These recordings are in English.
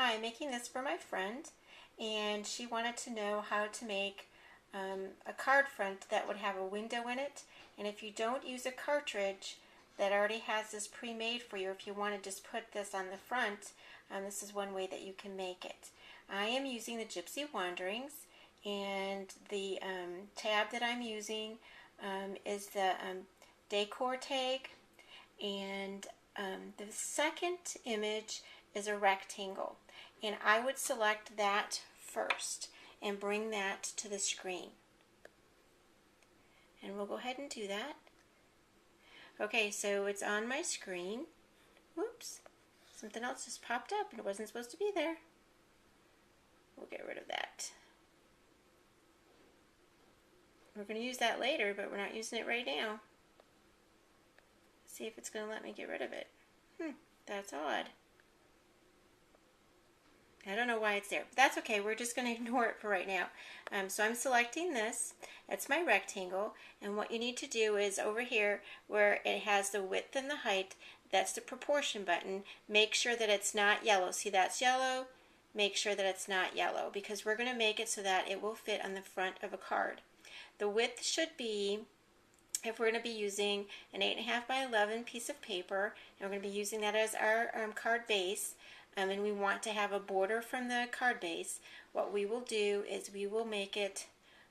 Hi, I'm making this for my friend, and she wanted to know how to make a card front that would have a window in it. And if you don't use a cartridge that already has this pre-made for you, if you want to just put this on the front, this is one way that you can make it. I am using the Gypsy Wanderings, and the tab that I'm using is the decor tag, and the second image is a rectangle, and I would select that first and bring that to the screen, and we'll go ahead and do that. Okay, so it's on my screen. Whoops, something else just popped up and it wasn't supposed to be there. We'll get rid of that. We're going to use that later, but we're not using it right now. See if it's going to let me get rid of it. That's odd. I don't know why it's there, but that's okay. We're just going to ignore it for right now. So I'm selecting this. It's my rectangle, and what you need to do is over here where it has the width and the height, that's the proportion button. Make sure that it's not yellow. See, that's yellow. Make sure that it's not yellow, because we're going to make it so that it will fit on the front of a card. The width should be, if we're going to be using an 8.5 by 11 piece of paper, and we're going to be using that as our card base, and we want to have a border from the card base, what we will do is we will make it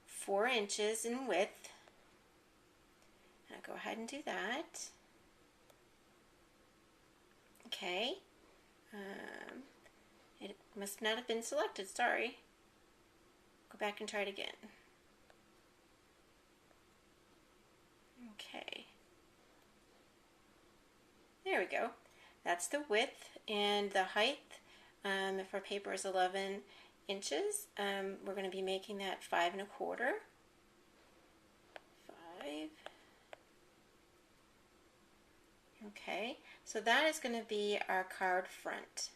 4 inches in width. And I'll go ahead and do that. Okay. It must not have been selected, sorry. Go back and try it again. Okay. There we go. That's the width, and the height, if our paper is 11 inches, we're going to be making that 5 1/4. 5. Okay, so that is going to be our card front.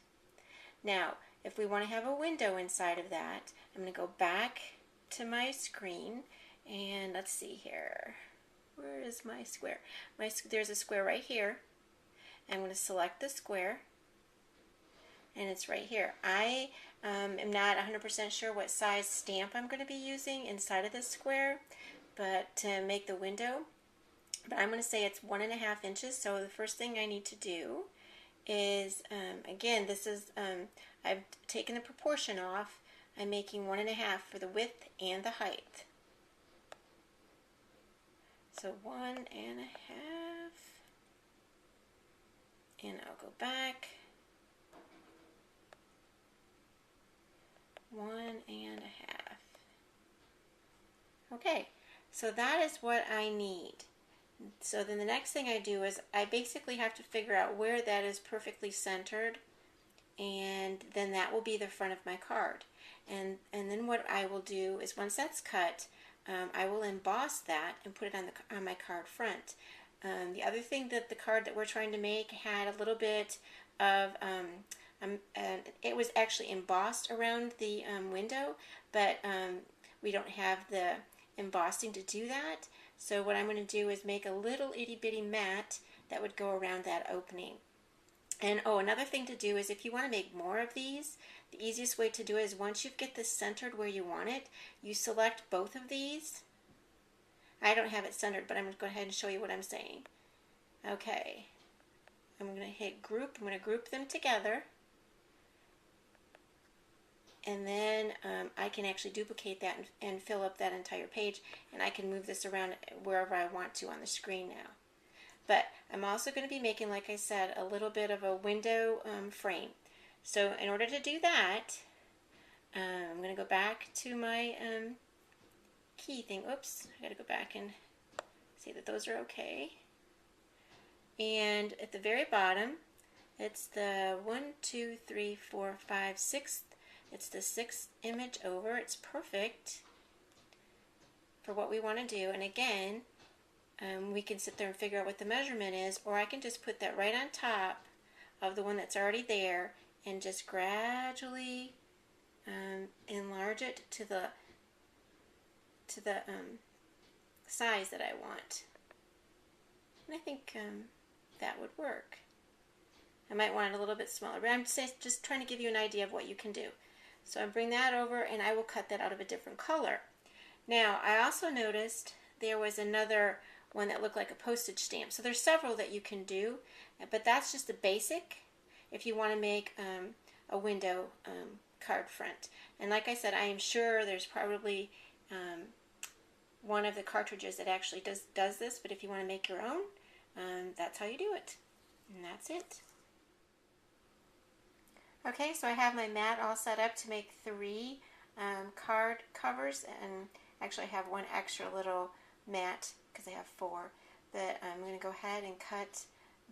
Now, if we want to have a window inside of that, I'm going to go back to my screen, and let's see here. Where is my square? There's a square right here. I'm going to select the square, and it's right here. I am not 100% sure what size stamp I'm going to be using inside of this square, but to make the window, but I'm going to say it's 1.5 inches. So the first thing I need to do is, again, this is, I've taken the proportion off. I'm making 1.5 for the width and the height. So 1.5. And I'll go back 1.5. Okay, so that is what I need. So then the next thing I do is I basically have to figure out where that is perfectly centered, and then that will be the front of my card. And then what I will do is, once that's cut, I will emboss that and put it on my card front. The other thing that the card that we're trying to make had a little bit of, it was actually embossed around the window, but we don't have the embossing to do that. So what I'm going to do is make a little itty bitty mat that would go around that opening. And another thing to do is, if you want to make more of these, the easiest way to do it is, once you get this centered where you want it, you select both of these. I don't have it centered, but I'm going to go ahead and show you what I'm saying. Okay, I'm going to hit group. I'm going to group them together, and then I can actually duplicate that and fill up that entire page, and I can move this around wherever I want to on the screen now. But I'm also going to be making, like I said, a little bit of a window frame. So in order to do that, I'm going to go back to my key thing. Oops, I got to go back and see that those are okay. And at the very bottom, it's the 1, 2, 3, 4, 5, 6th. It's the 6th image over. It's perfect for what we want to do. And again, we can sit there and figure out what the measurement is, or I can just put that right on top of the one that's already there and just gradually enlarge it to the size that I want. And I think that would work. I might want it a little bit smaller, but I'm just trying to give you an idea of what you can do. So I bring that over and I will cut that out of a different color. Now, I also noticed there was another one that looked like a postage stamp. So there's several that you can do, but that's just the basic if you want to make a window card front. And like I said, I am sure there's probably one of the cartridges that actually does this, but if you want to make your own, that's how you do it. And that's it. Okay, so I have my mat all set up to make 3 card covers, and actually I have one extra little mat because I have 4, but I'm going to go ahead and cut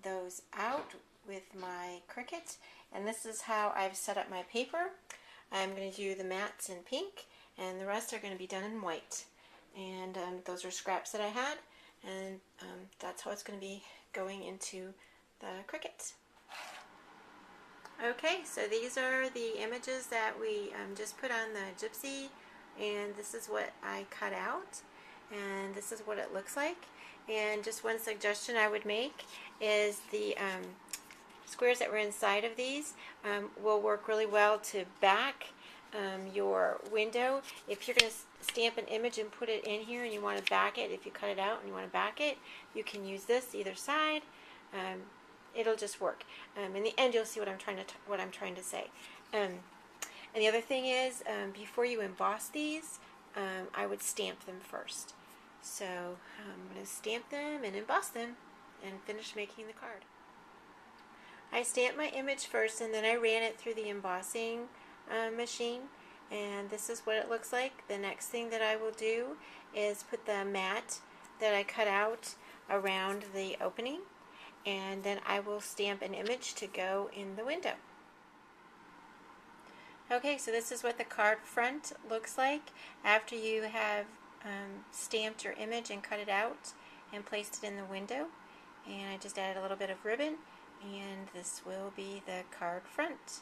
those out with my Cricut. And this is how I've set up my paper. I'm going to do the mats in pink, and the rest are going to be done in white. And those are scraps that I had, and that's how it's going to be going into the Cricut. Okay, so these are the images that we just put on the Gypsy, and this is what I cut out, and this is what it looks like. And just one suggestion I would make is the squares that were inside of these will work really well to back your window. If you're going to stamp an image and put it in here and you want to back it, if you cut it out and you want to back it, you can use this either side. It'll just work. In the end, you'll see what I'm trying to say. And the other thing is, before you emboss these, I would stamp them first. So I'm going to stamp them and emboss them and finish making the card. I stamped my image first, and then I ran it through the embossing machine, and this is what it looks like. The next thing that I will do is put the mat that I cut out around the opening, and then I will stamp an image to go in the window. Okay, so this is what the card front looks like after you have stamped your image and cut it out and placed it in the window. And I just added a little bit of ribbon, and this will be the card front.